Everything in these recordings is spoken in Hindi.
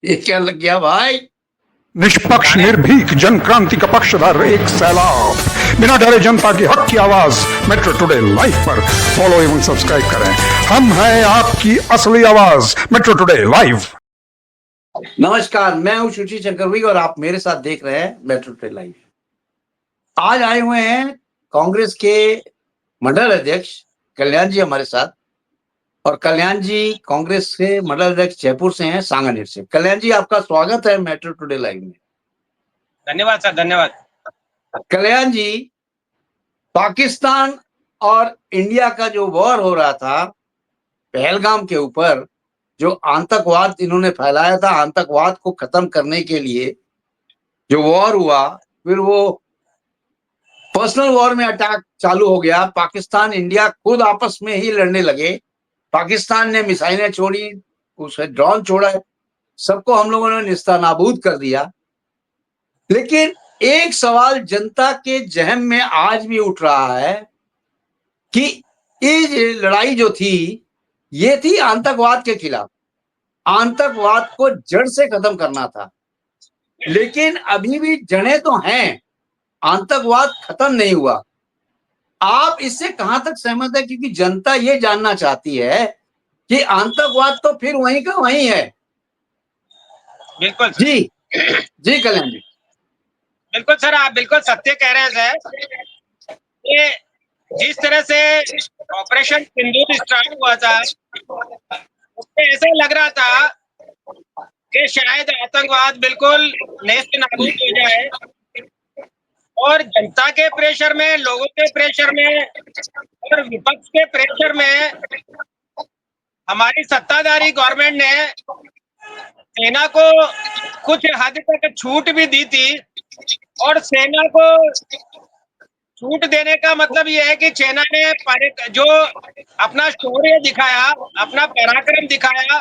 ये क्या लग गया भाई? निष्पक्ष निर्भीक जन क्रांति का पक्षधर एक सैलाब, बिना डरे जनता की हक की आवाज मेट्रो टुडे लाइव पर फॉलो एवं सब्सक्राइब करें। हम हैं आपकी असली आवाज, मेट्रो टुडे लाइव। नमस्कार, मैं हूं सुशील चक्रवर्ती और आप मेरे साथ देख रहे हैं मेट्रो टुडे लाइव। आज आए हुए हैं कांग्रेस के मंडल अध्यक्ष कल्याण जी हमारे साथ, और कल्याण जी कांग्रेस के मंडल अध्यक्ष जयपुर से हैं, सांगानेर से। कल्याण जी, आपका स्वागत है मेट्रो टुडे लाइव में। धन्यवाद सर, धन्यवाद। कल्याण जी, पाकिस्तान और इंडिया का जो वॉर हो रहा था पहलगाम के ऊपर, जो आतंकवाद इन्होंने फैलाया था, आतंकवाद को खत्म करने के लिए जो वॉर हुआ, फिर वो पर्सनल वॉर में अटैक चालू हो गया। पाकिस्तान इंडिया खुद आपस में ही लड़ने लगे। पाकिस्तान ने मिसाइलें छोड़ी, उसे ड्रोन छोड़ा, सबको हम लोगों ने निस्तानाबूद कर दिया। लेकिन एक सवाल जनता के जहन में आज भी उठ रहा है कि ये लड़ाई जो थी, ये थी आतंकवाद के खिलाफ। आतंकवाद को जड़ से खत्म करना था, लेकिन अभी भी जड़ें तो हैं, आतंकवाद खत्म नहीं हुआ। आप इससे कहां तक सहमत है? क्योंकि जनता ये जानना चाहती है कि आतंकवाद तो फिर वहीं का वहीं है। बिल्कुल जी जी कल्याण जी। बिल्कुल सर, आप बिल्कुल सत्य कह रहे हैं सर। ये जिस तरह से ऑपरेशन सिंदूर स्टार्ट हुआ था, उससे ऐसा लग रहा था कि शायद आतंकवाद बिल्कुल नेस्त नाबूद हो जाए, और जनता के प्रेशर में, लोगों के प्रेशर में और विपक्ष के प्रेशर में हमारी सत्ताधारी गवर्नमेंट ने सेना को कुछ हद तक छूट भी दी थी। और सेना को छूट देने का मतलब ये है कि सेना ने जो अपना शौर्य दिखाया, अपना पराक्रम दिखाया,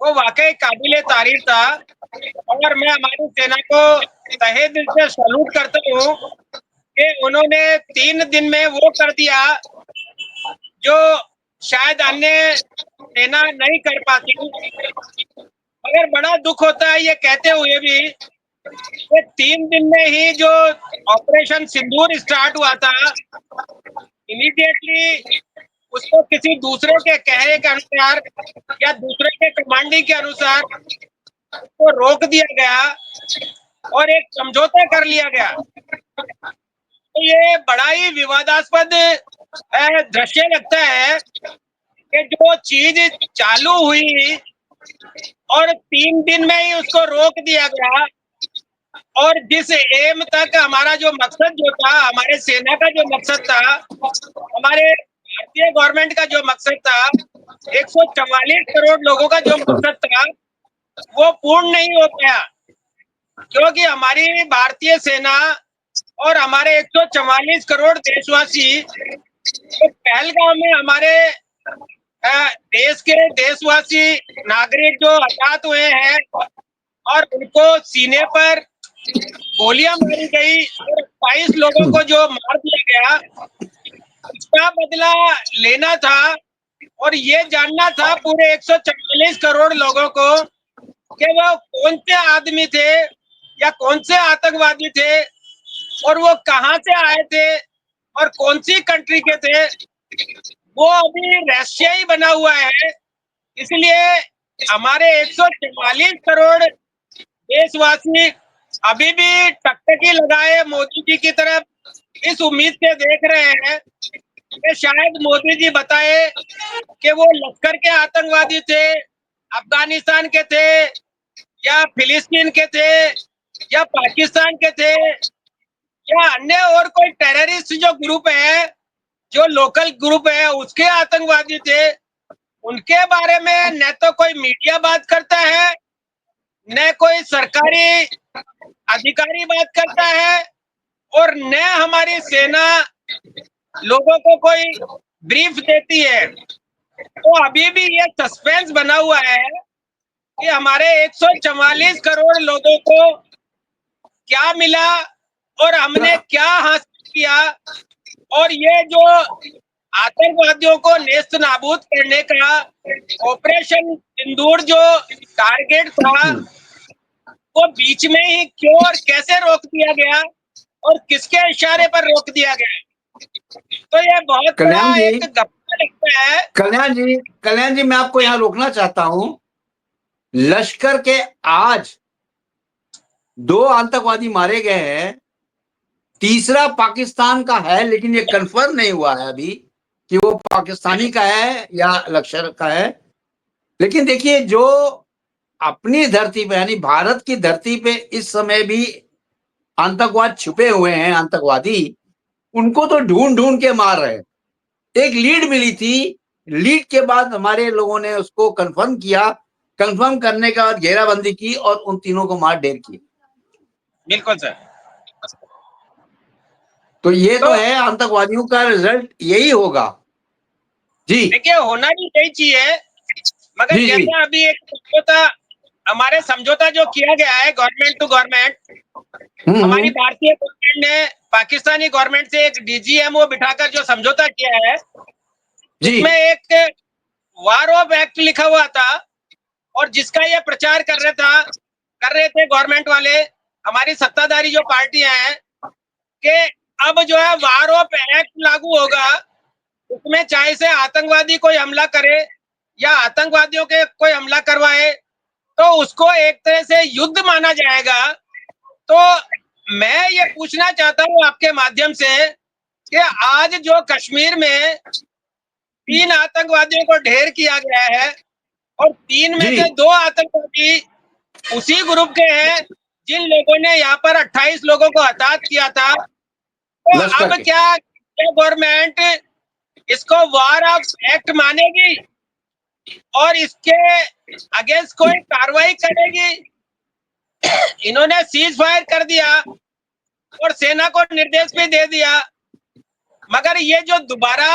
वो वाकई काबिले तारीफ था। और मैं हमारी सेना को तहे दिल से सैल्यूट करता हूँ कि उन्होंने 3 दिन में वो कर दिया जो शायद अन्य सेना नहीं कर पाती। मगर बड़ा दुख होता है ये कहते हुए भी कि 3 दिन में ही जो ऑपरेशन सिंदूर स्टार्ट हुआ था, इमीडिएटली उसको किसी दूसरे के कहने के अनुसार या दूसरे के कमांडिंग के अनुसार उसको रोक दिया गया और एक समझौता कर लिया गया। तो ये बड़ा ही विवादास्पद दृश्य लगता है कि जो चीज चालू हुई और 3 दिन में ही उसको रोक दिया गया, और जिस एम तक हमारा जो मकसद जो था, हमारे सेना का जो मकसद था, हमारे भारतीय गवर्नमेंट का जो मकसद था, 144 करोड़ लोगों का जो मकसद था, वो पूर्ण नहीं हो पाया। क्योंकि हमारी भारतीय सेना और हमारे 144 करोड़ देशवासी तो पहलगाम में हमारे देश के देशवासी नागरिक जो हताहत हुए हैं और उनको सीने पर गोलियां मारी गई और 22 लोगों को जो मार दिया गया, इसका बदला लेना था। और ये जानना था पूरे 144 करोड़ लोगों को कि वो कौन से आदमी थे या कौन से आतंकवादी थे, और वो कहां से आए थे और कौन सी कंट्री के थे। वो अभी रहस्य ही बना हुआ है। इसलिए हमारे 144 करोड़ देशवासी अभी भी टकटकी लगाए मोदी जी की तरफ, इस उम्मीद से देख रहे हैं कि शायद मोदी जी बताए कि वो लश्कर के आतंकवादी थे, अफगानिस्तान के थे, या फिलिस्तीन के थे, या पाकिस्तान के थे, या अन्य और कोई टेररिस्ट जो ग्रुप है, जो लोकल ग्रुप है, उसके आतंकवादी थे। उनके बारे में न तो कोई मीडिया बात करता है, न कोई सरकारी अधिकारी बात करता है, और न हमारी सेना लोगों को कोई ब्रीफ देती है। तो अभी भी ये सस्पेंस बना हुआ है कि हमारे 144 करोड़ लोगों को क्या मिला और हमने क्या हासिल किया। और ये जो आतंकवादियों को नेस्त नाबूद करने का ऑपरेशन सिंदूर जो टारगेट था, वो बीच में ही क्यों और कैसे रोक दिया गया और किसके इशारे पर रोक दिया गया? तो ये बहुत बड़ा कल्याण जी, एक गप्पा लगता है। कल्याण जी, मैं आपको यहाँ रोकना चाहता हूं। लश्कर के आज 2 आतंकवादी मारे गए हैं, तीसरा पाकिस्तान का है, लेकिन ये कंफर्म नहीं हुआ है अभी कि वो पाकिस्तानी का है या लश्कर का है। लेकिन देखिए, जो अपनी धरती पे यानी भारत की धरती पे इस समय भी आतंकवाद छुपे हुए हैं, आतंकवादी, उनको तो ढूंढ ढूंढ के मार रहे हैं। एक लीड मिली थी, लीड के बाद हमारे लोगों ने उसको कंफर्म किया, कंफर्म करने के बाद घेराबंदी की और उन तीनों को मार ढेर किया। बिल्कुल सर। तो ये तो है, आतंकवादियों का रिजल्ट यही होगा जी। देखिए, होना भी यही चाहिए, मगर जी जी। जैसा अभी एक समझौता, हमारे समझौता जो किया गया है गवर्नमेंट टू गवर्नमेंट, हमारी भारतीय गवर्नमेंट ने पाकिस्तानी गवर्नमेंट से एक डीजीएमओ बिठाकर जो समझौता किया है, उसमें एक वार ऑफ एक्ट लिखा हुआ था, और जिसका ये प्रचार कर रहे थे गवर्नमेंट वाले, हमारी सत्ताधारी जो पार्टियां हैं, कि अब जो है वार ऑफ एक्ट लागू होगा, उसमें चाहे से आतंकवादी कोई हमला करे या आतंकवादियों के कोई हमला करवाए तो उसको एक तरह से युद्ध माना जाएगा। तो मैं ये पूछना चाहता हूँ आपके माध्यम से कि आज जो कश्मीर में 3 आतंकवादियों को ढेर किया गया है और 3 में से 2 आतंकवादी उसी ग्रुप के हैं जिन लोगों ने यहाँ पर 28 लोगों को हताहत किया था, तो अब क्या गवर्नमेंट इसको वार ऑफ एक्ट मानेगी और इसके अगेंस्ट कोई कार्रवाई करेगी? इन्होंने सीज फायर कर दिया और सेना को निर्देश भी दे दिया, मगर ये जो दोबारा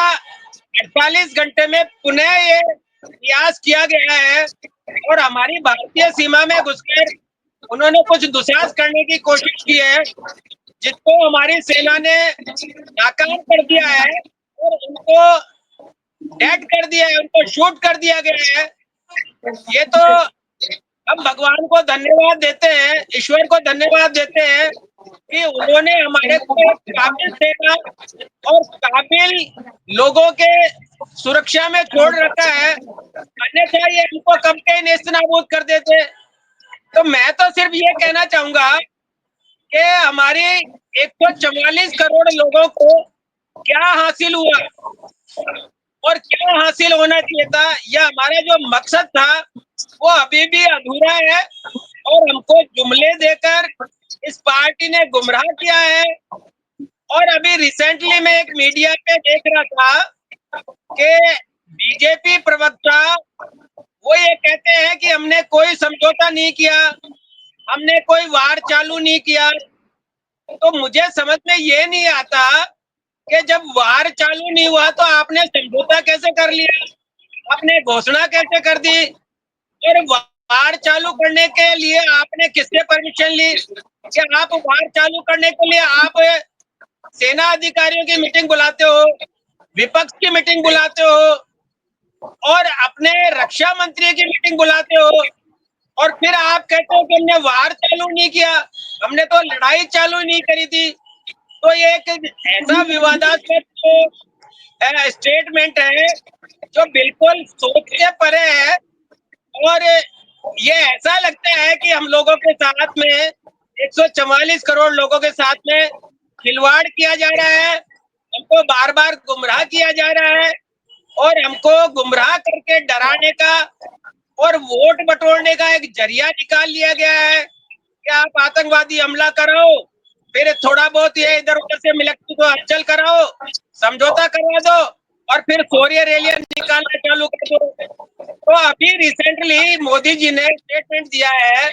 48 घंटे में पुनः ये प्रयास किया गया है और हमारी भारतीय सीमा में घुसकर उन्होंने कुछ दुस्साहस करने की कोशिश की है, जिसको हमारी सेना ने नाकाम कर दिया है और उनको डेड कर दिया है, उनको शूट कर दिया गया है। ये तो हम भगवान को धन्यवाद देते हैं, ईश्वर को धन्यवाद देते हैं कि उन्होंने हमारे को एक काबिल सेना और काबिल लोगों के सुरक्षा में छोड़ रखा है, अन्यथा ये हमको कब के नेस्तनाबूद कर देते। तो मैं तो सिर्फ ये कहना चाहूंगा कि हमारी 144 करोड़ लोगों को क्या हासिल हुआ और क्या हासिल होना चाहिए था, यह हमारा जो मकसद था वो अभी भी अधूरा है और हमको जुमले देकर इस पार्टी ने गुमराह किया है। और अभी रिसेंटली मैं एक मीडिया पे देख रहा था कि बीजेपी प्रवक्ता वो ये कहते हैं कि हमने कोई समझौता नहीं किया, हमने कोई वार चालू नहीं किया। तो मुझे समझ में ये नहीं आता कि जब वार चालू नहीं हुआ तो आपने समझौता कैसे कर लिया, आपने घोषणा कैसे कर दी, और वार चालू करने के लिए आपने किससे परमिशन ली? क्या आप वार चालू करने के लिए आप सेना अधिकारियों की मीटिंग बुलाते हो, विपक्ष की मीटिंग बुलाते हो और अपने रक्षा मंत्री की मीटिंग बुलाते हो, और फिर आप कहते हो कि हमने वार चालू नहीं किया, हमने तो लड़ाई चालू नहीं करी थी। तो ये एक ऐसा विवादास्पद स्टेटमेंट है जो बिल्कुल सोच से परे है, और ये ऐसा लगता है कि हम लोगों के साथ में 144 करोड़ लोगों के साथ में खिलवाड़ किया जा रहा है, हमको बार बार गुमराह किया जा रहा है और हमको गुमराह करके डराने का और वोट बटोरने का एक जरिया निकाल लिया गया है कि आप आतंकवादी हमला कराओ, फिर थोड़ा बहुत ये इधर उधर से मिलकर तो हलचल कराओ, समझौता करवा दो और फिर शौर्य रैलियां निकालना चालू कर दो। तो अभी रिसेंटली मोदी जी ने स्टेटमेंट दिया है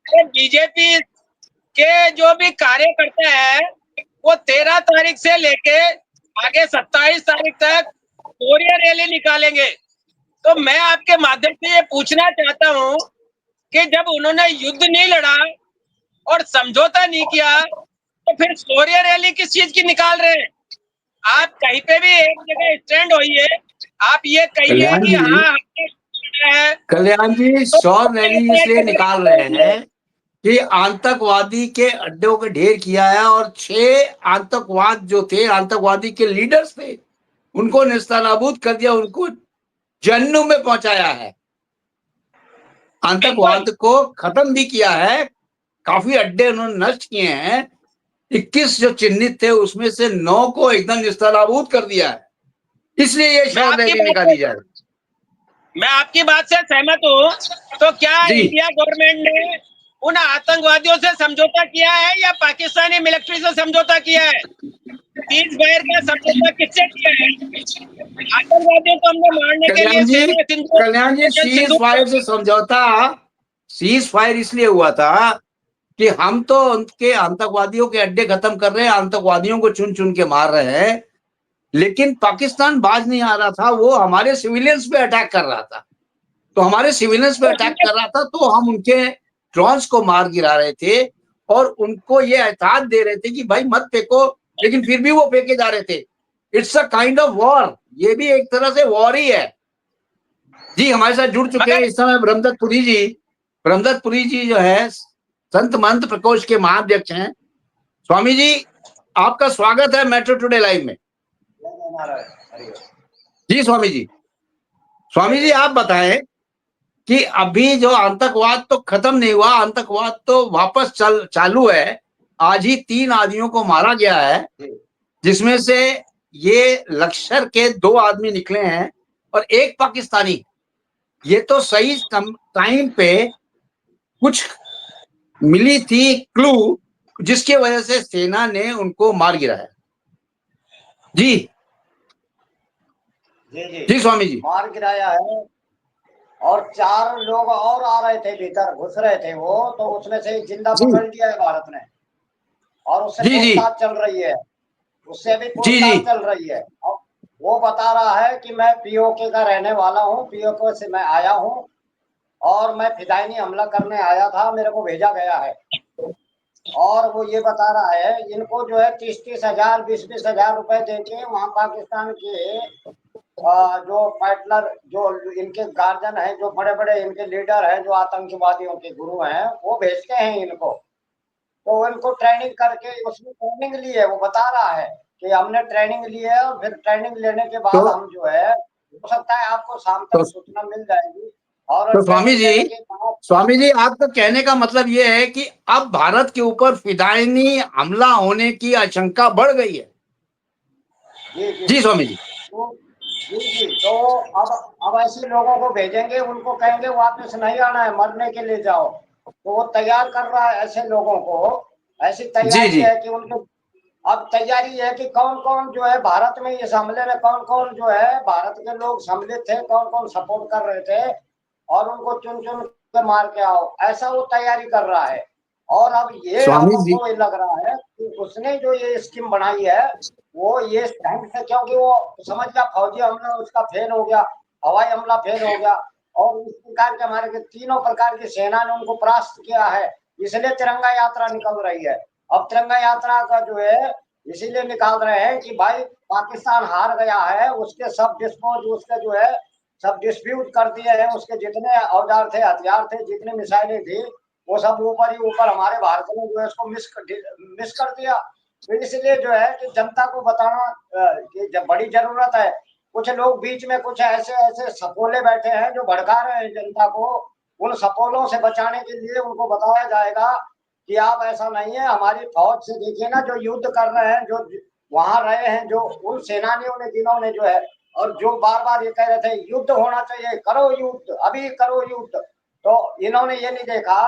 कि बीजेपी के जो भी कार्यकर्ता है वो 13 तारीख से लेके आगे 27 तारीख तक शौर्य रैली निकालेंगे। तो मैं आपके माध्यम से ये पूछना चाहता हूँ कि जब उन्होंने युद्ध नहीं लड़ा और समझौता नहीं किया तो फिर शौर्य रैली किस चीज की निकाल रहे हैं? आप कहीं पे भी एक जगह स्टैंड होइए, आप ये कहिए कि हाँ कल्याण जी, शौर्य रैली इसलिए निकाल रहे हैं कि आतंकवादी के अड्डों के ढेर किया है और 6 आतंकवाद जो थे, आतंकवादी के लीडर्स थे, उनको नेस्तनाबूद कर दिया, उनको जहन्नुम में पहुंचाया है, आतंकवाद को खत्म भी किया है। काफी अड्डे उन्होंने नष्ट किए हैं। 21 जो चिन्हित थे उसमें से 9 को एकदम नेस्तनाबूद कर दिया है, इसलिए ये शव रैली निकाली जाए। मैं आपकी बात से सहमत हूँ। तो क्या जी। इंडिया गवर्नमेंट ने उन आतंकवादियों से समझौता किया है या पाकिस्तानी मिलिट्री से समझौता किया है? सीज फायर का समझौता किससे किया है? आतंकवादियों को हमने मारने के लिए कल्याण जी सीज फायर इसलिए हुआ था कि हम तो उनके आतंकवादियों के अड्डे खत्म कर रहे हैं, आतंकवादियों को चुन चुन के मार रहे हैं, लेकिन पाकिस्तान बाज नहीं आ रहा था, वो हमारे सिविलियंस पे अटैक कर रहा था। तो हमारे सिविलियंस पे अटैक कर रहा था तो हम उनके ड्रोन्स को मार गिरा रहे थे और उनको ये एहतियात दे रहे थे कि भाई मत फेंको, लेकिन फिर भी वो फेंके जा रहे थे। It's a kind of war, ये भी एक तरह से वॉर ही है। जी, हमारे साथ जुड़ चुके हैं इस समय ब्रह्मदत्त पुरी जी जो है संत महंत प्रकोष्ठ के महाध्यक्ष हैं। स्वामी जी, आपका स्वागत है मेट्रो टुडे लाइव में। जी स्वामी जी आप बताएं कि अभी जो आतंकवाद तो खत्म नहीं हुआ, आतंकवाद तो वापस चालू है। आज ही 3 आदमियों को मारा गया है, जिसमें से ये लश्कर के 2 आदमी निकले हैं और 1 पाकिस्तानी। ये तो सही टाइम पे कुछ मिली थी क्लू, जिसकी वजह से सेना ने उनको मार गिराया। जी जी स्वामी जी, मार गिराया है। और 4 लोग और आ रहे थे, भीतर घुस रहे थे वो, तो उसमें से जिंदा पकड़ लिया है भारत ने और उससे पूछताछ चल रही है, उससे भी पूछताछ चल रही है। और वो बता रहा है कि मैं पीओके का रहने वाला हूँ, पीओके से मैं आया हूँ और मैं फिदायनी हमला करने आया था, मेरे को भेजा गया है। और वो ये बता रहा है इनको जो है 30-30 हजार 20-20 हजार रुपए देके वहां पाकिस्तान के जो पार्टनर, जो इनके गार्जियन है, जो बड़े बड़े इनके लीडर हैं, जो आतंकवादियों के गुरु हैं, वो भेजते हैं इनको। तो इनको ट्रेनिंग करके, उसने ट्रेनिंग ली है, वो बता रहा है कि हमने ट्रेनिंग ली है और फिर ट्रेनिंग लेने के बाद हम जो है, हो सकता है आपको शाम तक सूचना मिल जाएगी। और तो स्वामी जी आपका कहने का मतलब ये है कि अब भारत के ऊपर फिदायनी हमला होने की आशंका बढ़ गई है। जी स्वामी जी। तो अब ऐसे लोगों को भेजेंगे, उनको कहेंगे वापस नहीं आना है, मरने के लिए जाओ। तो वो तैयार कर रहा है ऐसे लोगों को, ऐसी तैयारी है कि उनको अब तैयारी है कि कौन कौन जो है भारत में इस हमले में, कौन कौन जो है भारत के लोग सम्मिलित थे, कौन कौन सपोर्ट कर रहे थे, और उनको चुन चुन के मार के आओ, ऐसा वो तैयारी कर रहा है। और अब ये हमको लग रहा है कि उसने जो ये स्कीम बनाई है वो ये ढंग से, क्योंकि वो समझ गया फौजी हमला उसका फेल हो गया, हवाई हमला फेल हो गया, और इस प्रकार के हमारे तीनों प्रकार की सेना ने उनको परास्त किया है, इसलिए तिरंगा यात्रा निकल रही है। अब तिरंगा यात्रा का जो है इसीलिए निकाल रहे हैं कि भाई पाकिस्तान हार गया है, उसके सब डिस्पोज, उसके जो है सब डिस्प्यूट कर दिए हैं, उसके जितने औजार थे, हथियार थे, जितने मिसाइलें थी, वो सब ऊपर ही ऊपर हमारे भारत ने जो है उसको मिस कर दिया। तो इसलिए जो है कि जनता को बताना कि जब बड़ी जरूरत है। कुछ लोग बीच में कुछ ऐसे ऐसे सपोले बैठे हैं जो भड़का रहे हैं जनता को, उन सपोलों से बचाने के लिए उनको बताया जाएगा कि आप ऐसा नहीं है, हमारी फौज से देखिए ना जो युद्ध कर रहे हैं, जो वहां रहे हैं, जो उन सेनानियों ने जिन्होंने जो है, और जो बार बार ये कह रहे थे युद्ध होना चाहिए, करो युद्ध, अभी करो युद्ध, तो इन्होंने ये नहीं देखा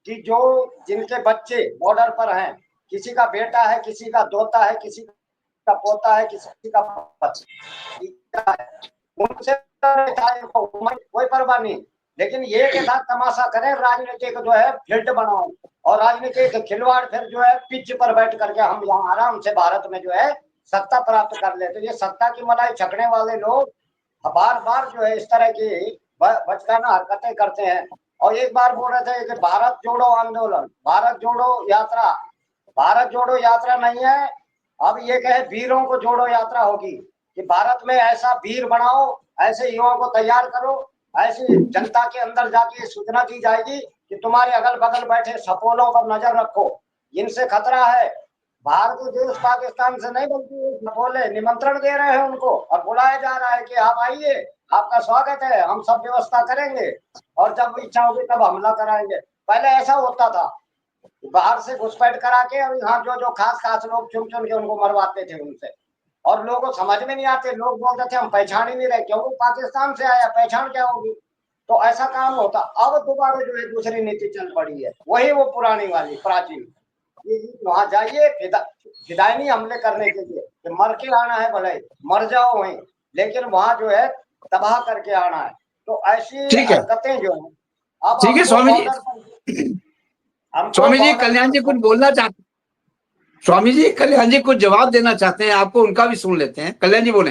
कि जो जिनके बच्चे बॉर्डर पर हैं, किसी का बेटा है, किसी का दोता है, किसी का पोता है, किसी का बच्चा है, उनसे कोई परवाह नहीं, लेकिन ये के साथ तमाशा करें, राजनीतिक जो है फील्ड बनाओ और राजनीतिक खिलवाड़, फिर जो है पिच पर बैठ करके हम यहाँ आराम से भारत में जो है सत्ता प्राप्त कर लेते। तो ये सत्ता की मलाई छकने वाले लोग बार बार जो है इस तरह की बचकाना हरकतें करते हैं। और एक बार बोल रहे थे कि भारत जोड़ो आंदोलन, भारत जोड़ो यात्रा, भारत जोड़ो यात्रा नहीं है, अब ये कहे वीरों को जोड़ो यात्रा होगी कि भारत में ऐसा वीर बनाओ, ऐसे युवाओं को तैयार करो ऐसी जनता के अंदर जाके सूचना दी जाएगी कि तुम्हारे अगल बगल बैठे सपोलों पर नजर रखो, इनसे खतरा है। बाहर के देश पाकिस्तान से नहीं बल्कि सपोले निमंत्रण दे रहे हैं उनको और बुलाया जा रहा है कि आप आइए, आपका स्वागत है, हम सब व्यवस्था करेंगे और जब इच्छा होगी तब हमला कराएंगे। पहले ऐसा होता था, बाहर से घुसपैठ करा के और यहाँ जो जो खास लोग चुन चुन के उनको मरवाते थे उनसे, और लोगों को समझ में नहीं आते, लोग बोलते थे हम पहचान ही नहीं रहे क्योंकि पाकिस्तान से आया, पहचान क्या होगी। तो ऐसा काम होता। अब दोबारा जो है दूसरी नीति चल पड़ी है, वही वो पुरानी वाली प्राचीन, वहां जाइए फिदायनी हमले करने के लिए कि मर के आना है, भले मर जाओ वहीं, लेकिन वहां जो है तबाह करके आना है। तो ऐसी हरकतें जो है अब ठीक है स्वामी जी, स्वामी जी कल्याण जी कुछ बोलना चाहते, स्वामी जी कल्याण जी कुछ जवाब देना चाहते हैं आपको, उनका भी सुन लेते हैं। कल्याण जी बोले।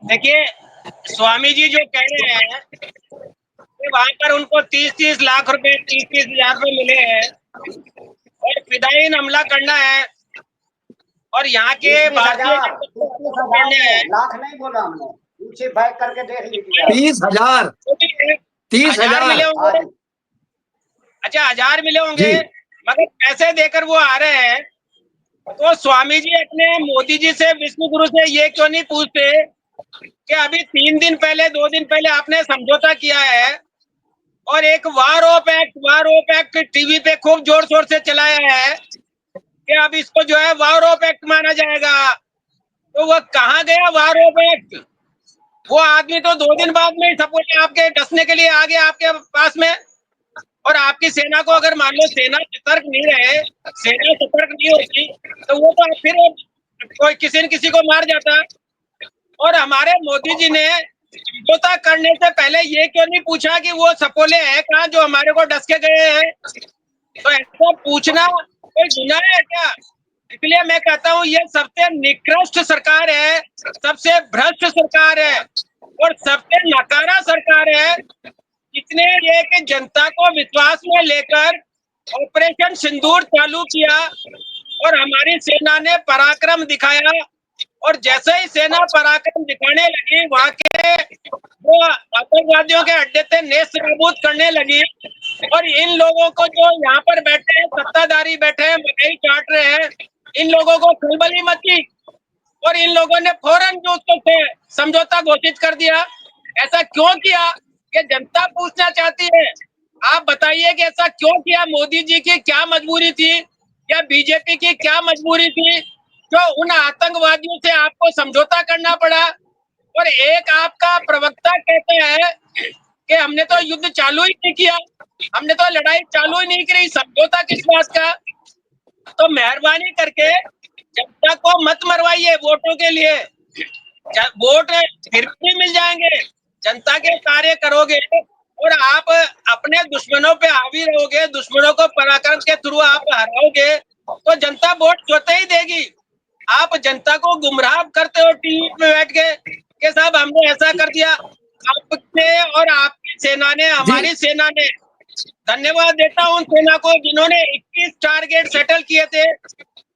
देखिए स्वामी जी जो कह रहे हैं कि वहां पर उनको 30-30 लाख रुपए 30-30 हजार रुपए मिले हैं और फिदायीन हमला करना है और यहाँ के भारतीय लाख नहीं बोला हमने, पीछे बैक करके देख लीजिए। 30,000 30,000 मिले होंगे। अच्छा 1000 मिले होंगे, मगर पैसे देकर वो आ रहे हैं। तो स्वामी जी अपने मोदी जी से, विष्णु गुरु से ये क्यों नहीं पूछते कि अभी 3 दिन पहले 2 दिन पहले आपने समझौता किया है और एक वार ऑफ एक्ट टीवी पे खूब जोर शोर से चलाया है कि अब इसको जो है वार ऑफ एक्ट माना जाएगा। तो वो कहाँ गया वार ऑफ एक्ट? वो आदमी तो 2 दिन बाद में सपोज आपके डसने के लिए आ गया आपके पास में, और आपकी सेना को अगर मान लो सेना सतर्क नहीं रहे, सेना सतर्क नहीं होती तो वो तो फिर कोई किसी न किसी को मार जाता। और हमारे मोदी जी ने समझौता करने से पहले ये क्यों नहीं पूछा कि वो सपोले हैं कहाँ जो हमारे को डस के गए हैं? तो ऐसा पूछना कोई गुनाह है क्या? इसलिए मैं कहता हूँ ये सबसे निकृष्ट सरकार है, सबसे भ्रष्ट सरकार है और सबसे नकारा सरकार है। इसने ये कि जनता को विश्वास में लेकर ऑपरेशन सिंदूर चालू किया और हमारी सेना ने पराक्रम दिखाया, और जैसे ही सेना पराक्रम दिखाने लगी वहां के वो आतंकवादियों के अड्डे थे नेस्त नाबूद करने लगी। और इन लोगों को जो यहाँ पर बैठे हैं सत्ताधारी बैठे हैं महंगाई चाट रहे हैं, इन लोगों को खलबली मची और इन लोगों ने फौरन जो उसको समझौता घोषित कर दिया। ऐसा क्यों किया? ये जनता पूछना चाहती है। आप बताइए कि ऐसा क्यों किया? मोदी जी की क्या मजबूरी थी या बीजेपी की क्या मजबूरी थी जो उन आतंकवादियों से आपको समझौता करना पड़ा? और एक आपका प्रवक्ता कहता है कि हमने तो युद्ध चालू ही नहीं किया, हमने तो लड़ाई चालू ही नहीं करी, समझौता किस बात का? तो मेहरबानी करके जनता को मत मरवाइए वोटों के लिए। वोट फिर भी मिल जाएंगे, जनता के कार्य करोगे और आप अपने दुश्मनों पे हावी रहोगे, दुश्मनों को पराक्रम के थ्रू आप हराओगे तो जनता वोट स्वतः ही देगी। आप जनता को गुमराह करते हो टीवी पे बैठ के साहब हमने ऐसा कर दिया। आपने और आपकी सेना ने, हमारी सेना ने, धन्यवाद देता हूं उन सेना को जिन्होंने 21 टारगेट सेटल किए थे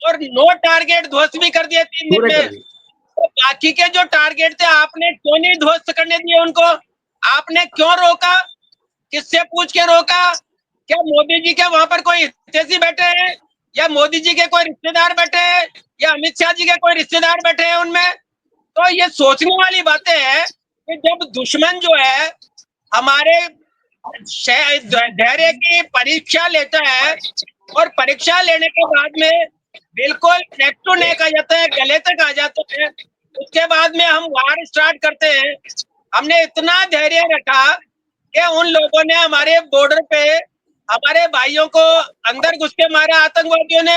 और 9 टारगेट ध्वस्त भी कर दिए 3 दिन में। तो बाकी के जो टारगेट थे आपने क्यों नहीं ध्वस्त करने दिए उनको? आपने क्यों रोका? किससे पूछ के रोका? क्या मोदी जी के वहां पर कोई हितैषी बैठे हैं या मोदी जी के कोई रिश्तेदार बैठे हैं या अमित शाह जी के कोई रिश्तेदार बैठे हैं उनमें? तो ये सोचने वाली बातें हैं कि जब दुश्मन जो है हमारे धैर्य की परीक्षा लेता है और परीक्षा लेने के बाद में बिल्कुल नेक टू नेक आ जाता है, गले तक आ जाता है, उसके बाद में हम वार स्टार्ट करते हैं। हमने इतना धैर्य रखा कि उन लोगों ने हमारे बॉर्डर पे हमारे भाइयों को अंदर घुस के मारा आतंकवादियों ने,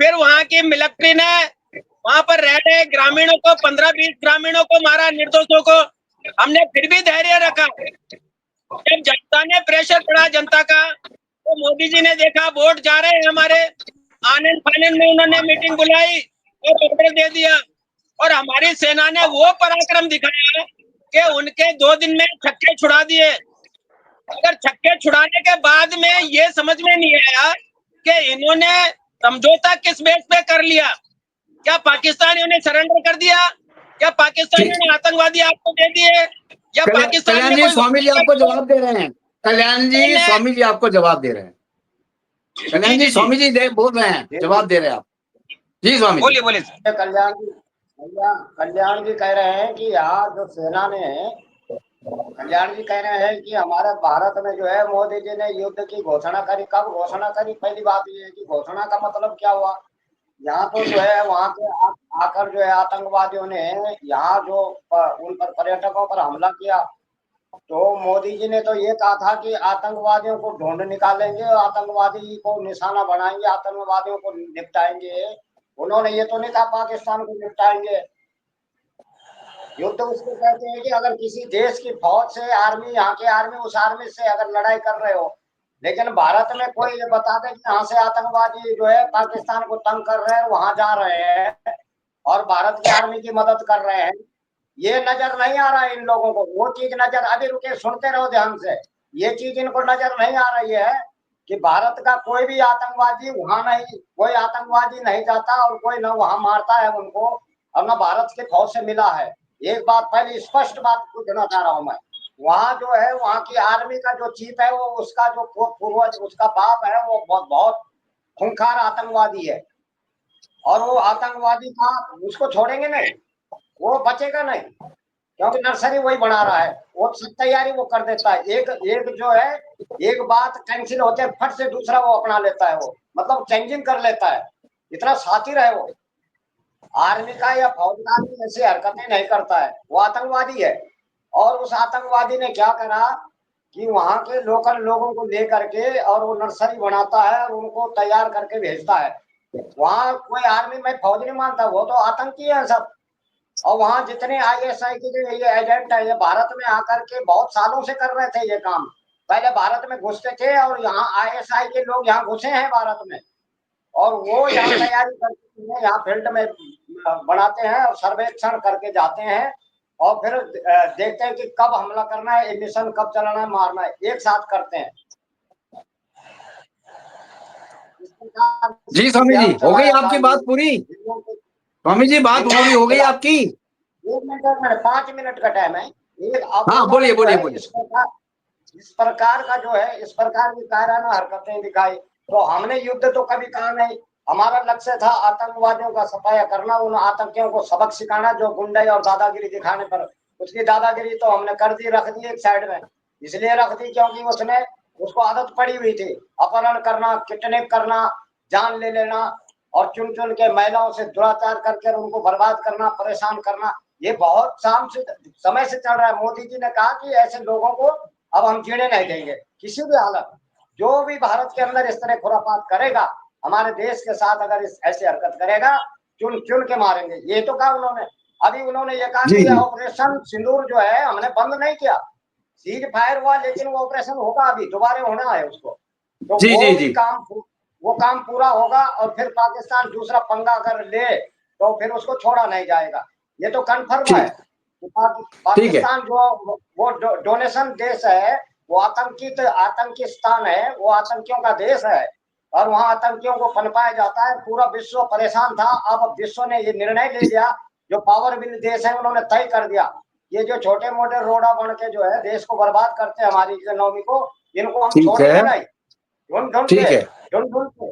फिर वहां की मिलिट्री ने वहां पर रह रहे ग्रामीणों को 15-20 ग्रामीणों को मारा, निर्दोषों को। हमने फिर भी धैर्य रखा। जब जनता ने प्रेशर पड़ा जनता का तो मोदी जी ने देखा वोट जा रहे हैं हमारे, आनंद फानंद में उन्होंने मीटिंग बुलाई और ऑर्डर दे दिया और हमारी सेना ने वो पराक्रम दिखाया कि उनके 2 दिन में छक्के छुड़ा दिए। अगर छक्के छुड़ाने के बाद में ये समझ में नहीं आया कि इन्होंने समझौता किस बेस पे कर लिया। क्या पाकिस्तानियों ने सरेंडर कर दिया? क्या पाकिस्तानियों ने आतंकवादी आपको दे दिए? या पाकिस्तान कल्याण में जी, कोई स्वामी जी आपको जवाब दे रहे हैं। कल्याण जी, स्वामी जी आपको जवाब दे रहे हैं। कल्याण जी, स्वामी जी बोल रहे हैं, जवाब दे रहे हैं आप। जी स्वामी जी। बोलिए बोलिए। कल्याण जी कह रहे हैं कि यहाँ जो सेना ने, कल्याण जी कह रहे हैं कि हमारे भारत में जो है मोदी जी ने युद्ध की घोषणा करी। कब घोषणा करी? पहली बात ये है कि घोषणा का मतलब क्या हुआ? यहाँ तो जो है वहां के आकर जो है आतंकवादियों ने यहाँ जो उन पर पर्यटकों पर हमला किया, तो मोदी जी ने तो ये कहा था कि आतंकवादियों को ढूंढ निकालेंगे और आतंकवादी को निशाना बनाएंगे, आतंकवादियों को निपटाएंगे। उन्होंने ये तो नहीं कहा पाकिस्तान को निपटाएंगे। युद्ध उसको कहते हैं कि अगर किसी देश की फौज से आर्मी, यहाँ की आर्मी उस आर्मी से अगर लड़ाई कर रहे हो, लेकिन भारत में कोई ये बता दे कि यहाँ से आतंकवादी जो है पाकिस्तान को तंग कर रहे हैं, वहां जा रहे हैं और भारत की आर्मी की मदद कर रहे हैं, ये नजर नहीं आ रहा है इन लोगों को। वो चीज नजर, अभी रुके सुनते रहो ध्यान से, ये चीज इनको नजर नहीं आ रही है कि भारत का कोई भी आतंकवादी वहां नहीं, कोई आतंकवादी नहीं जाता और कोई न वहां मारता है उनको, और न भारत के फौज से मिला है। एक बात पहले स्पष्ट बात पूछना चाह रहा हूं मैं, वहां जो है वहां की आर्मी का जो चीफ है वो, उसका जो पूर्वज, उसका बाप है, वो बहुत खूंखार आतंकवादी है, और वो आतंकवादी का उसको छोड़ेंगे नहीं, वो बचेगा नहीं, क्योंकि नर्सरी वही बना रहा है, वो सब तैयारी वो कर देता है। एक एक जो है, एक बात कैंसिल होते फट से दूसरा वो अपना लेता है, वो मतलब चेंजिंग कर लेता है, इतना शातिर है वो। आर्मी का या फौजदार भी ऐसी हरकतें नहीं करता है, वो आतंकवादी है। और उस आतंकवादी ने क्या करा कि वहां के लोकल लोगों को लेकर के और वो नर्सरी बनाता है और उनको तैयार करके भेजता है। वहां कोई आर्मी में फौज नहीं मानता, वो तो आतंकी है सब। और वहां जितने ISI के जो ये एजेंट है, ये भारत में आकर के बहुत सालों से कर रहे थे ये काम। पहले भारत में घुसते थे और यहाँ ISI के लोग यहाँ घुसे हैं भारत में, और वो यहाँ तैयारी करके यहाँ फील्ड में बनाते हैं और सर्वेक्षण करके जाते हैं, और फिर देखते हैं कि कब हमला करना है, मिशन कब चलाना है, मारना है, एक साथ करते हैं। जी स्वामी जी, हो गई आपकी बात पूरी? स्वामी जी बात पूरी हो गई आपकी? 1 मिनट, 5 मिनट का टाइम है। अब हाँ बोलिए बोलिए बोलिए। इस प्रकार का जो है, इस प्रकार की कायराना हरकतें दिखाई, तो हमने युद्ध तो कभी कहा नहीं। हमारा लक्ष्य था आतंकवादियों का सफाया करना, उन आतंकियों को सबक सिखाना जो गुंडे और दादागिरी दिखाने पर, उसकी दादागिरी तो हमने कर दी, रख दी एक साइड में। इसलिए रख दी क्योंकि उसने, उसको आदत पड़ी हुई थी अपहरण करना, किडनैप करना, जान ले लेना, और चुन चुन के महिलाओं से दुराचार करके उनको बर्बाद करना, परेशान करना। ये बहुत समय से चल रहा है। मोदी जी ने कहा कि ऐसे लोगों को अब हम जीने नहीं देंगे किसी भी हालत। जो भी भारत के अंदर इस तरह खुरापात करेगा, हमारे देश के साथ अगर ऐसी हरकत करेगा, चुन चुन के मारेंगे, ये तो कहा उन्होंने। अभी उन्होंने ये कहा कि ऑपरेशन सिंदूर जो है हमने बंद नहीं किया, सीज फायर हुआ, लेकिन वो ऑपरेशन होगा, अभी दोबारा होना है उसको, तो जी वो जी भी जी। वो काम पूरा होगा, और फिर पाकिस्तान दूसरा पंगा अगर ले तो फिर उसको छोड़ा नहीं जाएगा, ये तो कन्फर्म है। ठीक है। पाकिस्तान जो वो डोनेशन देश है, वो आतंकी स्थान है, वो आतंकियों का देश है, और वहां आतंकियों को पनपाया जाता है। पूरा विश्व परेशान था, अब विश्व ने ये निर्णय ले लिया, जो पावरफुल देश है उन्होंने तय कर दिया, ये जो छोटे मोटे रोड़ा बन के जो है देश को बर्बाद करते हैं हमारी इकोनॉमी को, इनको हम ठीक है। छोड़ेंगे नहीं, ठीक है। ढूंढ के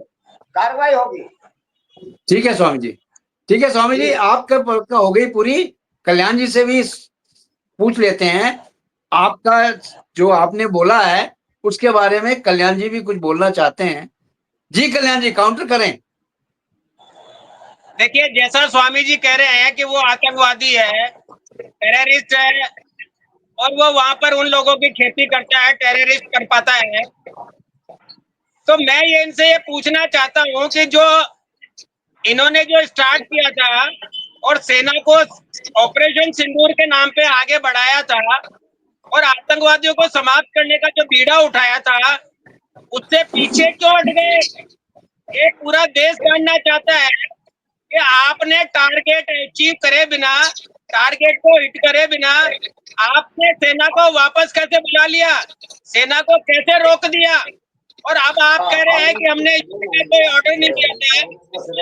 कार्रवाई होगी। ठीक है स्वामी जी। ठीक है स्वामी जी, आपका हो गई पूरी। कल्याण जी से भी पूछ लेते हैं, आपका जो आपने बोला है उसके बारे में कल्याण जी भी कुछ बोलना चाहते हैं। जी कल्याण जी, काउंटर करें। देखिए, जैसा स्वामी जी कह रहे हैं कि वो आतंकवादी है, टेररिस्ट है, और वो वहां पर उन लोगों की खेती करता है, टेररिस्ट कर पाता है, तो मैं ये इनसे ये पूछना चाहता हूं कि जो इन्होंने जो स्टार्ट किया था और सेना को ऑपरेशन सिंदूर के नाम पे आगे बढ़ाया था और आतंकवादियों को समाप्त करने का जो बीड़ा उठाया था, उससे पीछे क्यों हट गए? एक पूरा देश जानना चाहता है कि आपने टारगेट अचीव करे बिना, टारगेट को हिट करे बिना आपने सेना को वापस कैसे बुला लिया, सेना को कैसे रोक दिया? और अब आप कह रहे हैं कि हमने युद्ध का कोई ऑर्डर नहीं दिया था,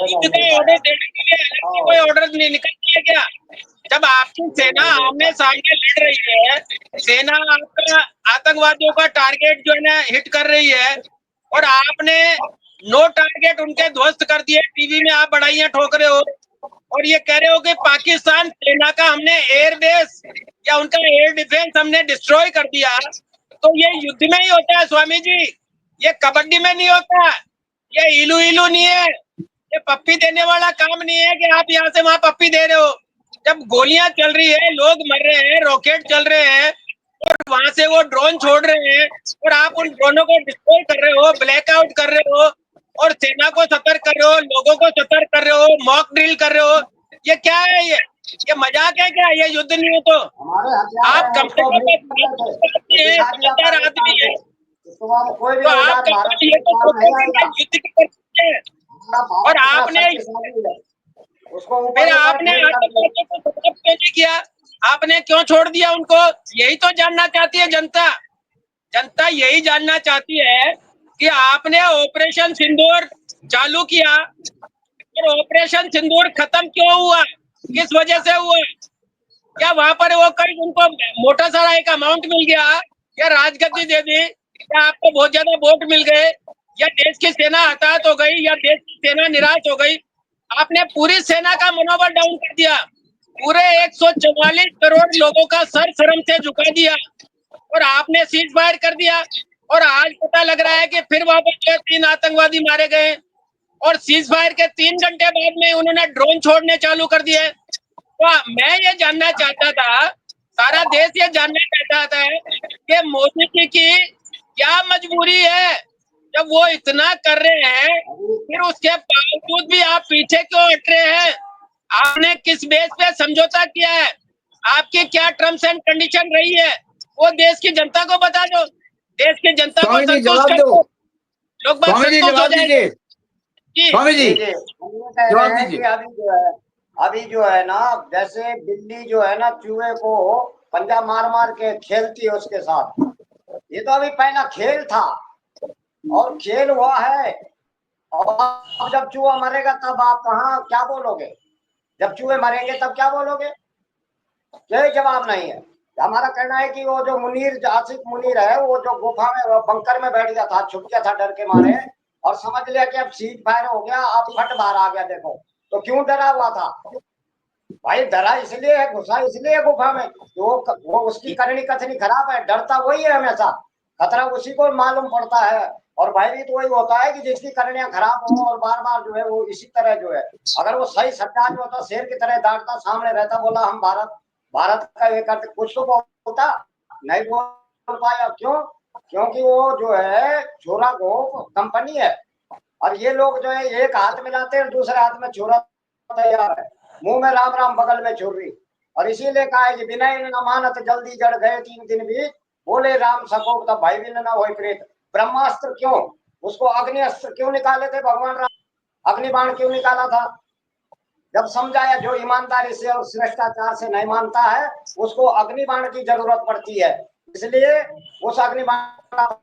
युद्ध का ऑर्डर देने के लिए अलग से कोई ऑर्डर नहीं निकलता है क्या? जब आपकी सेना आमने सामने लड़ रही है, सेना आपका आतंकवादियों का टारगेट जो है ना हिट कर रही है, और आपने नो टारगेट उनके ध्वस्त कर दिए, टीवी में आप बड़ाइयां ठोक रहे हो और ये कह रहे हो कि पाकिस्तान सेना का हमने एयर बेस या उनका एयर डिफेंस हमने डिस्ट्रॉय कर दिया। तो ये युद्ध में ही होता है स्वामी जी, ये कबड्डी में नहीं होता, ये इलू इलू नहीं है, ये पप्पी देने वाला काम नहीं है कि आप यहाँ से वहां पप्पी दे रहे हो। जब गोलियां चल रही है, लोग मर रहे हैं, रॉकेट चल रहे हैं और वहां से वो ड्रोन छोड़ रहे हैं और आप उन ड्रोनों को डिस्ट्रॉय कर रहे हो, ब्लैकआउट कर रहे हो और सेना को सतर्क कर रहे हो, लोगों को सतर्क कर रहे हो, मॉक ड्रिल कर रहे हो। ये क्या है? ये मजाक है क्या? ये युद्ध नहीं है तो आप कंपनी आदमी है तो आप कंपनी ये तो युद्ध की करते हैं और आपने फिर आपने आतंकवादियों को सपोर्ट क्यों नहीं किया? आपने क्यों छोड़ दिया उनको? यही तो जानना चाहती है जनता। जनता यही जानना चाहती है कि आपने ऑपरेशन सिंदूर चालू किया और ऑपरेशन सिंदूर खत्म क्यों हुआ, किस वजह से हुआ? क्या वहां पर वो कहीं उनको मोटा सारा एक अमाउंट मिल गया या राजगद्दी दे दी या आपको बहुत ज्यादा वोट मिल गए या देश की सेना हताहत हो गई या देश की सेना निराश हो गई? आपने पूरी सेना का मनोबल डाउन कर दिया, पूरे 144 करोड़ लोगों का सर शर्म से झुका दिया और आपने सीज फायर कर दिया। और आज पता लग रहा है कि फिर वापस 3 आतंकवादी मारे गए और सीज फायर के 3 घंटे बाद में उन्होंने ड्रोन छोड़ने चालू कर दिए। तो मैं ये जानना चाहता था, सारा देश ये जानना चाहता था कि मोदी जी की क्या मजबूरी है जब वो इतना कर रहे हैं, फिर उसके बावजूद भी आप पीछे क्यों हट रहे हैं? आपने किस बेस पे समझौता किया है? आपकी क्या टर्म्स एंड कंडीशन रही है? वो देश की जनता को बता दो, देश की जनता को संतुष्ट कर दो, लोग बात संतुष्ट हो जाएंगे। स्वामी जी जवाब दीजिए। अभी जो है ना, जैसे बिल्ली जो है ना चूहे को पंजा मार मार के खेलती है उसके साथ, ये तो अभी पहला खेल था और खेल हुआ है। और अब जब चूहा मरेगा तब आप कहाँ क्या बोलोगे? जब चूहे मरेंगे तब क्या बोलोगे? कोई जवाब नहीं है। हमारा कहना है कि वो जो मुनीर आसिफ मुनीर है, वो जो गुफा में बंकर में बैठ गया था, छुप गया था डर के मारे और समझ लिया कि अब सीज फायर हो गया, अब फट बाहर आ गया। देखो तो क्यों डरा हुआ था भाई? डरा इसलिए है, घुसा इसलिए है गुफा में, वो उसकी करनी कथनी खराब है, डरता वही है हमेशा, खतरा उसी को मालूम पड़ता है। और भयभीत तो वही होता है कि जिसकी करनियां खराब हो और बार बार जो है वो इसी तरह जो है, अगर वो सही सच्चा जो होता, शेर की तरह डांटता, सामने रहता, बोला हम भारत का ये करते, कुछ तो बोलता, नहीं बोल पाया। क्यों? क्योंकि वो जो है छोरा को कंपनी है और ये लोग जो है एक हाथ मिलाते हैं दूसरे हाथ में छोरा तैयार है, मुंह में राम राम बगल में छुर्री। और इसीलिए कहा है कि बिना न मानत जल्दी जड़ गए 3 दिन भी, बोले राम सको तब भाई भी न हो प्रेत। ब्रह्मास्त्र क्यों, उसको अग्नि अस्त्र क्यों निकाले थे भगवान राम? अग्निबाण क्यों निकाला था? जब समझाया जो ईमानदारी से और श्रेष्ठाचार से नहीं मानता है उसको अग्निबाण की जरूरत पड़ती है। इसलिए उस अग्निबाण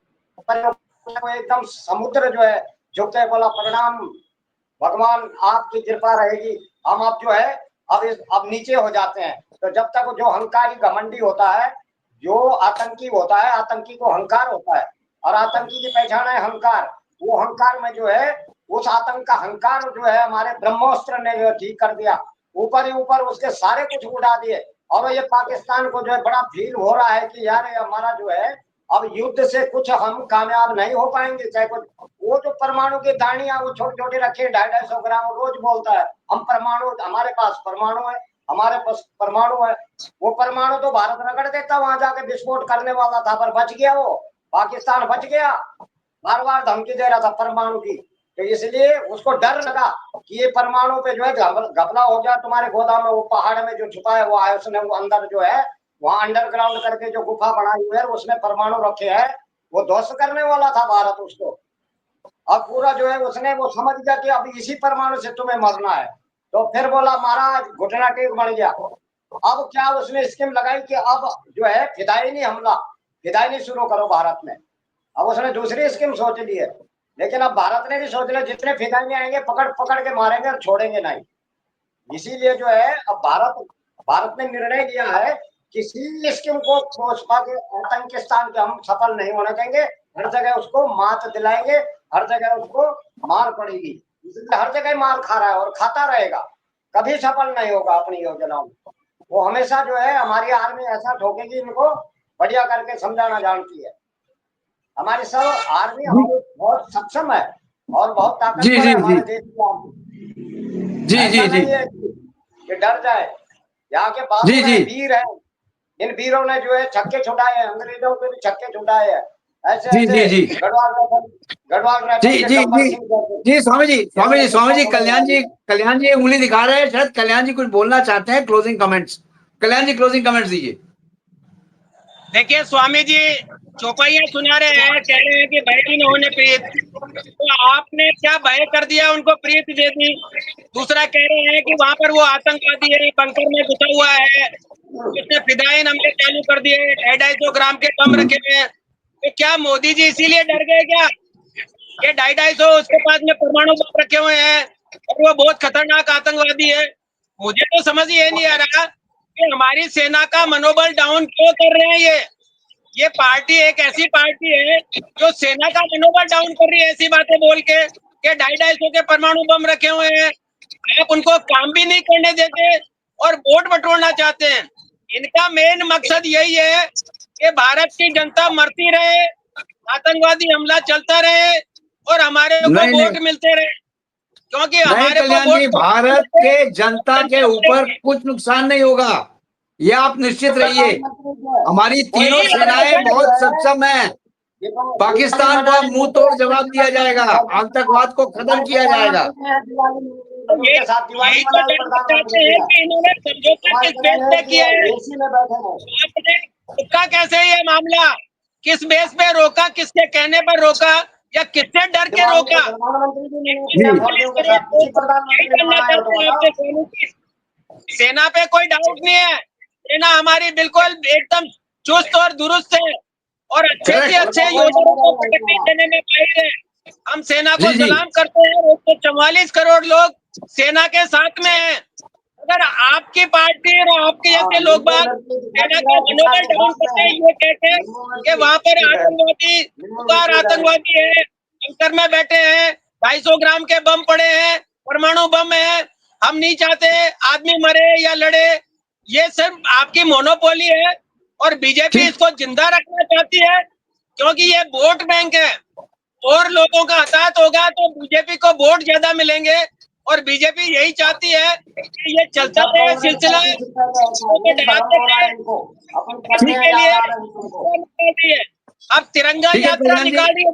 को एकदम समुद्र जो है झुके, बोला प्रणाम भगवान, आपकी कृपा रहेगी, हम अब जो है अब नीचे हो जाते हैं। तो जब तक जो हंकारी घमंडी होता है, जो आतंकी होता है, आतंकी को हंकार होता है और आतंकी की पहचान है हंकार। वो हंकार में जो है उस आतंक का हंकार जो है हमारे ब्रह्मोस्त्र ने जो ठीक कर दिया, ऊपर ही ऊपर उसके सारे कुछ उड़ा दिए। और ये पाकिस्तान को जो है बड़ा फील हो रहा है कि यार हमारा जो है अब युद्ध से कुछ हम कामयाब नहीं हो पाएंगे। चाहे कुछ, वो जो परमाणु की दानियां वो छोटे छोटे रखे 250 ग्राम, रोज बोलता है हम परमाणु, हमारे पास परमाणु है, हमारे पास परमाणु है। वो परमाणु तो भारत रगड़ देता वहां जाके, विस्फोट करने वाला था पर बच गया, वो पाकिस्तान बच गया, बार बार धमकी दे रहा था परमाणु की। तो इसलिए उसको डर लगा कि ये परमाणु पे जो है घपला हो गया तुम्हारे गोदाम में, वो पहाड़ में जो छुपा है वो आया, उसने वो अंदर जो है वहां अंडरग्राउंड करके जो गुफा बनाई हुई है उसमें परमाणु रखे हैं, वो ध्वस्त करने वाला था भारत उसको। अब पूरा जो है उसने वो समझ गया कि अब इसी परमाणु से तुम्हें मरना है, तो फिर बोला महाराज घुटना टेक बन गया। अब क्या उसने स्कीम लगाई कि अब जो है फिदायनी हमला, फिदायनी शुरू करो भारत में। अब उसने दूसरी स्कीम सोच ली है, लेकिन अब भारत ने भी सोच लिया जितने फिदायनी आएंगे पकड़ पकड़ के मारेंगे और छोड़ेंगे नहीं। इसीलिए जो है अब भारत ने निर्णय लिया है किसी स्कीम को पोषपा के आतंकिस्तान के हम सफल नहीं होने देंगे, हर जगह उसको मात दिलाएंगे, हर जगह उसको मार पड़ेगी, इसलिए हर जगह मार खा रहा है और खाता रहेगा, कभी सफल नहीं होगा अपनी योजनाओं में। वो हमेशा जो है हमारी आर्मी ऐसा ठोकेगी, इनको बढ़िया करके समझाना जानती है। हमारी सब आर्मी हमारी बहुत सक्षम है और बहुत ताकतवर है हमारे देश की आर्मी। जी जी जी नहीं है कि डर जाए, यहाँ के बहादुर हैं, वीर हैं, इन वीरों ने जो है छक्के छुड़ाए हैं, अंग्रेजों के भी छक्के छुड़ाए हैं। ऐसे ऐसे गढ़वाल जी जी जी जी स्वामी जी कल्याण जी उंगली दिखा रहे हैं, शायद कल्याण जी कुछ बोलना चाहते हैं। क्लोजिंग कमेंट्स, कल्याण जी क्लोजिंग कमेंट्स दीजिए। देखिए स्वामी जी चौपाइयां सुना रहे हैं, कह रहे हैं कि भय भी न होने प्रीत, तो आपने क्या भय कर दिया, उनको प्रीत दे दी। दूसरा कह रहे हैं कि वहां पर वो आतंकवादी है, बंकर में घुसा हुआ है, उसने फिदायीन हमले चालू कर दिए, 250 ग्राम के बम रखे हुए हैं। तो क्या मोदी जी इसीलिए डर गए क्या? ये 250 उसके पास में परमाणु बम रखे हुए हैं और वो बहुत खतरनाक आतंकवादी है। मुझे तो समझ ये नहीं आ रहा कि हमारी सेना का मनोबल डाउन क्यों कर रहे हैं। ये पार्टी एक ऐसी पार्टी है जो सेना का मनोबल डाउन कर रही है ऐसी बातें बोल के 250 के परमाणु बम रखे हुए हैं। आप उनको काम भी नहीं करने देते और वोट बटोरना चाहते हैं। इनका मेन मकसद यही है कि भारत की जनता मरती रहे, आतंकवादी हमला चलता रहे और हमारे को वोट मिलते रहे, क्योंकि हमारे को कल्याण वोट जी, भारत के जनता के ऊपर कुछ नुकसान नहीं होगा, ये आप निश्चित रहिए। हमारी तीनों सेनाएं बहुत सक्षम हैं। पाकिस्तान को अब मुंह तोड़ जवाब दिया जाएगा, आतंकवाद को खत्म किया जाएगा। यही तो जानना चाहते हैं कि इन्होंने समझौता किस बेस पे किया है, आपने रोका कैसे ये मामला, किस बेस पे रोका, किसके कहने पर रोका या किससे डर के रोका? यही जानना चाहते हैं आपसे सोनू जी। सेना पे कोई डाउट नहीं है, सेना हमारी बिल्कुल एकदम चुस्त और दुरुस्त है और अच्छे से अच्छे योजनाओं को प्रगति देने में माहिर है। हम सेना को सलाम करते हैं। 144 करोड़ लोग सेना के साथ में हैं। अगर आपकी पार्टी और आपके जैसे लोग बात सेना का मनोबल डाउन करते हैं ये कहते कि वहां पर आतंकवादी उगार आतंकवादी है, बंकर में बैठे हैं, 250 ग्राम के बम पड़े हैं, परमाणु बम है, हम नहीं चाहते आदमी मरे या लड़े, ये सिर्फ आपकी मोनोपोली है और बीजेपी इसको जिंदा रखना चाहती है क्योंकि ये वोट बैंक है। और लोगों का हताहत होगा तो बीजेपी को वोट ज्यादा मिलेंगे और बीजेपी यही चाहती है कि ये चलता रहे सिलसिला, डराते रहे के लिए। अब तिरंगा यात्रा निकाल रही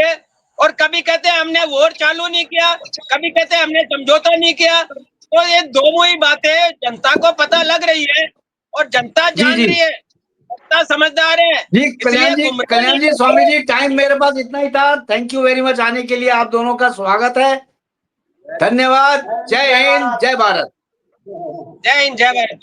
है और कभी कहते हैं हमने वोट चालू नहीं किया, कभी कहते हैं हमने समझौता नहीं किया। तो ये दोनों ही बातें जनता को पता लग रही है और जनता जान रही है, जनता समझदार है। जी कल्याण जी स्वामी जी, टाइम मेरे पास इतना ही था। थैंक यू वेरी मच आने के लिए, आप दोनों का स्वागत है, धन्यवाद। जय हिंद, जय भारत। जय हिंद, जय भारत।